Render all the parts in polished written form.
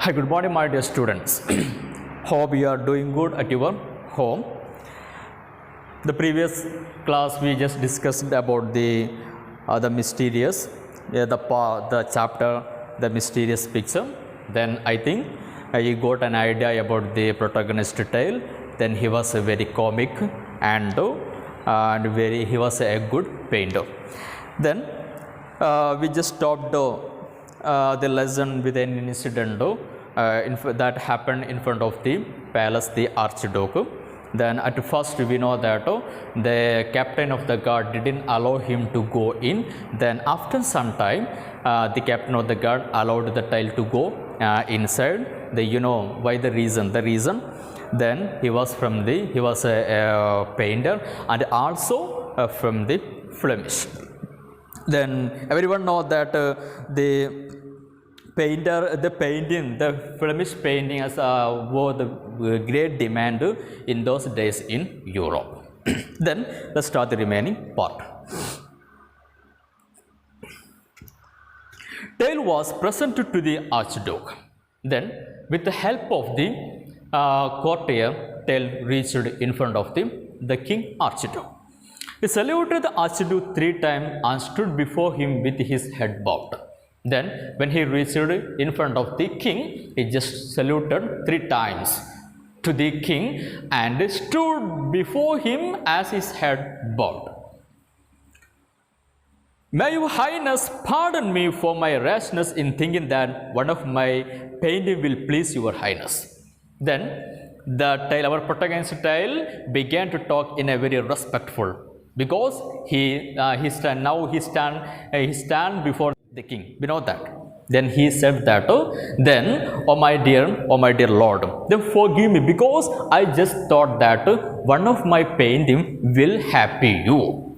Hi, good morning, my dear students. Hope you are doing good at your home. The previous class we just discussed about the mysterious, the chapter, the mysterious picture. Then I think you got an idea about the protagonist tale. Then he was a very comic and he was a good painter. Then we just stopped the lesson with an incident that happened in front of the palace, the archduke. Then at first we know that the captain of the guard didn't allow him to go in. Then after some time the captain of the guard allowed the child to go inside. Why the reason? Then he was a painter and also from the Flemish. Then everyone know that the Flemish painting was the great demand in those days in Europe. Then let's start the remaining part. Tale was presented to the archduke. Then with the help of the courtier, Tale reached in front of the king archduke. He saluted the archduke 3 times and stood before him with his head bowed. Then when he reached in front of the king, he just saluted 3 times to the king and stood before him as his head bowed. May your highness pardon me for my rashness in thinking that one of my painting will please your highness. Then our protagonist Tale began to talk in a very respectful, because he stand before the king. We know that. Then he said that, oh my dear lord, then forgive me, because I just thought that one of my painting will happy you.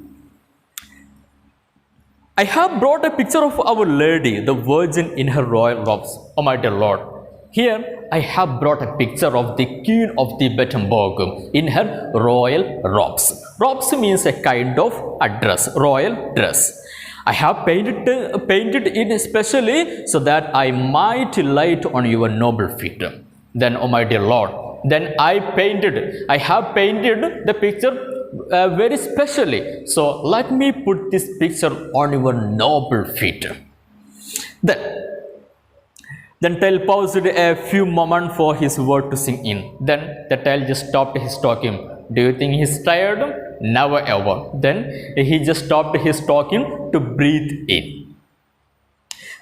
I have brought a picture of our lady, the virgin in her royal robes. Oh my dear lord, here I have brought a picture of the queen of the Battenberg in her royal robes. Robes means a kind of a dress, royal dress. I have painted it especially so that I might light on your noble feet. Then, oh my dear lord, then I have painted the picture very specially. So let me put this picture on your noble feet. Then Tale paused a few moments for his word to sink in. Then the Tale just stopped his talking. Do you think he's tired? Never ever. Then he just stopped his talking to breathe in.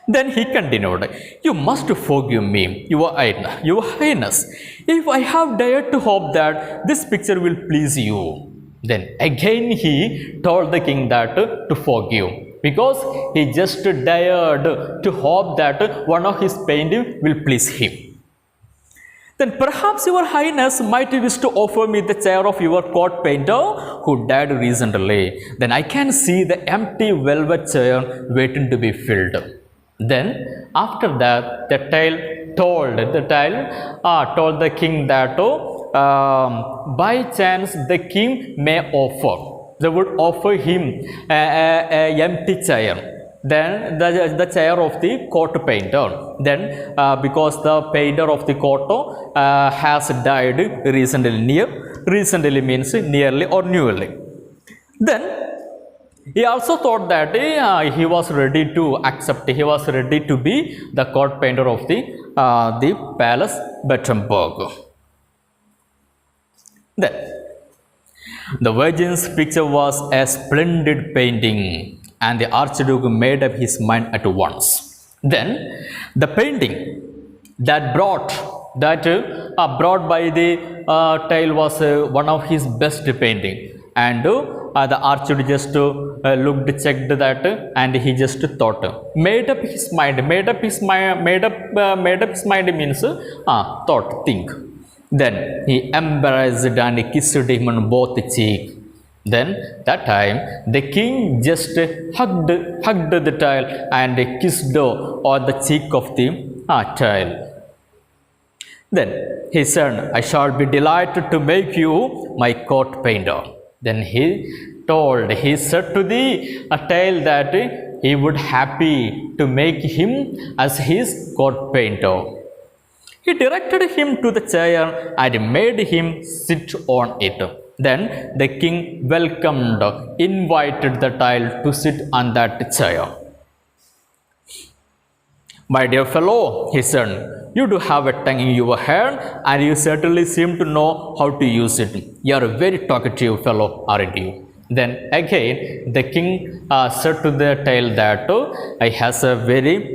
Then he continued, you must forgive me, your highness, if I have dared to hope that this picture will please you. Then again he told the king that to forgive, because he just dared to hope that one of his painting will please him. Then perhaps your highness might wish to offer me the chair of your court painter who died recently. Then I can see the empty velvet chair waiting to be filled. Then after that the Tale told the king that by chance the king may offer. They would offer him a empty chair. Then the chair of the court painter. Then because the painter of the court has died recently. Recently means nearly or newly. Then he also thought that he was ready to accept. He was ready to be the court painter of the palace Battenberg. Then the Virgin's picture was a splendid painting, and the archduke made up his mind at once. Then the painting that brought by the Tale was one of his best painting, and the archduke just checked that, and he just thought, made up his mind means thought, think. Then he embraced and kissed him on both cheeks. Then that time the king just hugged the child and kissed on the cheek of the child. Then he said, I shall be delighted to make you my court painter. Then he said to the child that he would happy to make him as his court painter. He directed him to the chair and made him sit on it. Then the king invited the child to sit on that chair. My dear fellow, he said, you do have a tongue in your head and you certainly seem to know how to use it. You are a very talkative fellow, aren't you? Then again the king said to the child that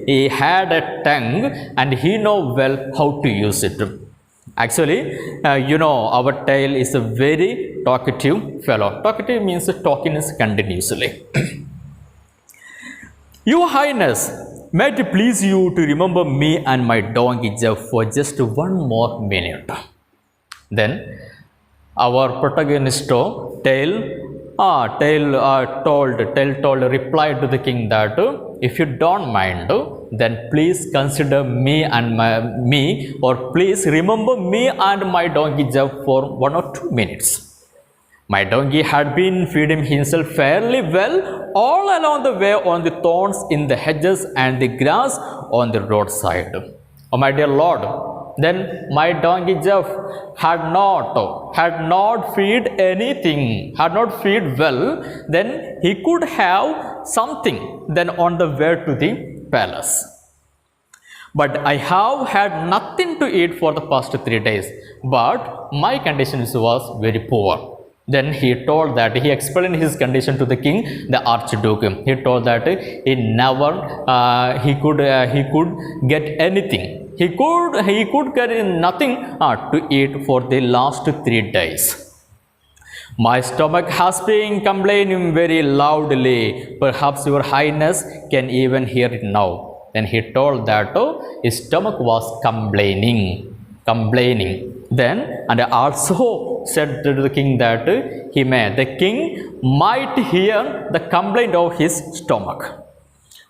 he had a tongue and he know well how to use it. Actually, our child is a very talkative fellow. Talkative means talking is continuously. Your Highness, may it please you to remember me and my donkey Jeff for just one more minute. Then our protagonist replied to the king that if you don't mind, then please consider me or please remember me and my donkey Jeff for 1 or 2 minutes. My donkey had been feeding himself fairly well all along the way on the thorns in the hedges and the grass on the roadside. Oh my dear Lord, then my donkey Jeff had not feed anything, had not feed well, then he could have something then on the way to the palace. But I have had nothing to eat for the past 3 days, but my condition was very poor. Then he explained his condition to the king, the archduke. He told that he could get anything. He could get nothing to eat for the last 3 days. My stomach has been complaining very loudly. Perhaps your Highness can even hear it now. Then he told that his stomach was complaining. Then and also said to the king that the king might hear the complaint of his stomach.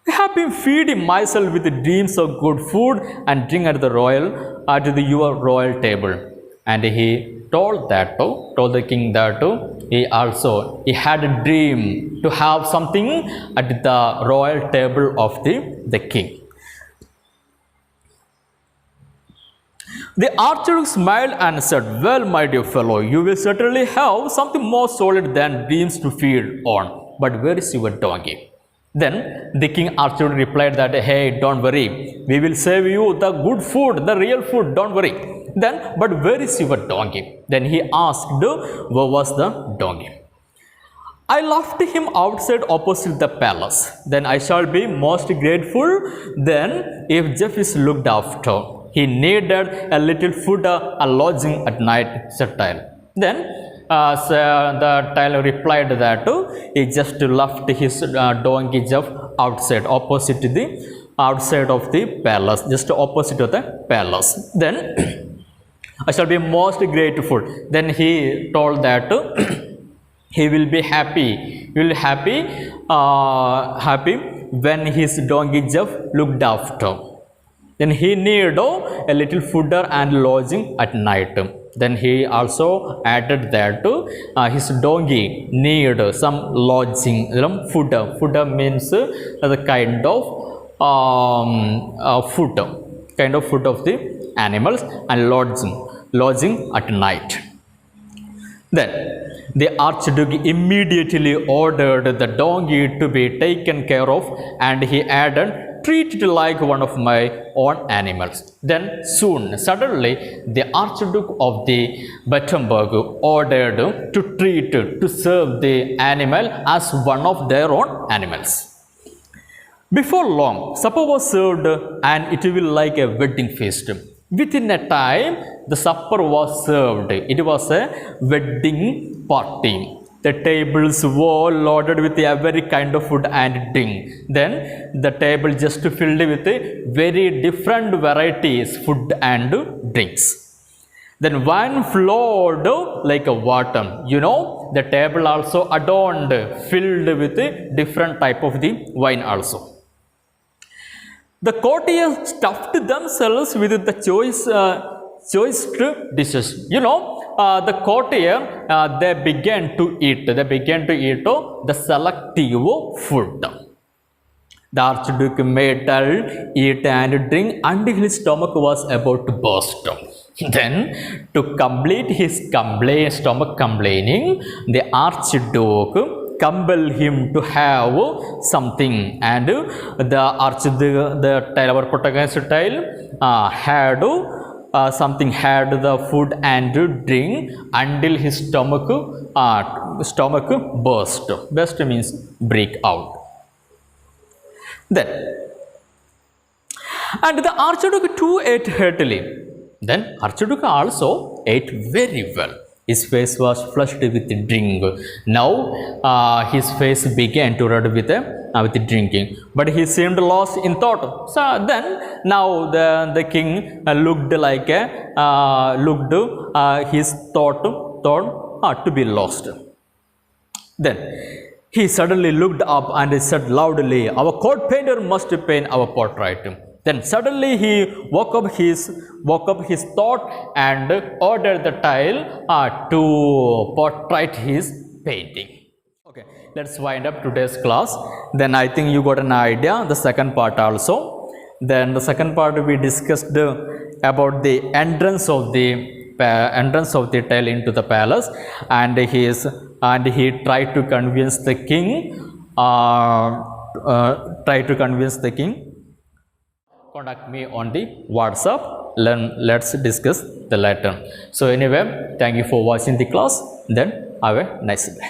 I have been feeding myself with dreams of good food and drink at your royal table. And he told the king that he had a dream to have something at the royal table of the king. The archduke smiled and said, well, my dear fellow, you will certainly have something more solid than dreams to feed on. But where is your donkey? Then the king archduke replied that, hey, don't worry. We will save you the good food, the real food, don't worry. Then, but where is your donkey? Then he asked, where was the donkey? I left him outside opposite the palace. Then I shall be most grateful then if Jeff is looked after. He needed a little food and lodging at night, said Tyler. Then the Tyler replied that he just left his donkey Jeff outside opposite of the palace, just opposite of the palace. Then I shall be most grateful. Then he told that he will be happy. Happy when his donkey Jeff looked after. Then he needed a little food and lodging at night. Then he also added that his donkey needed some lodging, food. Food means the kind of food of the animals, and lodging at night. Then the archduke immediately ordered the donkey to be taken care of, and he added, treat it like one of my own animals. Then suddenly the archduke of the Battenberg ordered to serve the animal as one of their own animals. Before long, supper was served, and it will like a wedding feast. Within a time, the supper was served. It was a wedding party. The tables were loaded with every kind of food and drink. Then the table just filled with very different varieties, food and drinks. Then wine flowed like a water. The table also adorned, filled with different type of the wine also. The courtiers stuffed themselves with the choice dishes. The courtier, they began to eat the selective food. The Archduke made Tull eat and drink until his stomach was about to burst. Then, to complete his stomach complaining, the Archduke compelled him to have something, and the our protagonist had something, had the food and drink until his stomach burst. Burst means break out. Then, and the Archduke too ate heartily. Then Archduke also ate very well. His face was flushed with drink. Now his face began to red with drinking, but he seemed lost in thought. So then now the king looked like his thought to be lost. Then he suddenly looked up and said loudly, "Our court painter must paint our portrait." Then suddenly he woke up his thought and ordered the tile to portray his painting. Okay, let's wind up today's class. Then I think you got an idea the second part also. Then the second part we discussed about the entrance of the tile into the palace, and he tried to convince the king. Contact me on the WhatsApp. Let's discuss the later. So anyway, thank you for watching the class. Then have a nice day.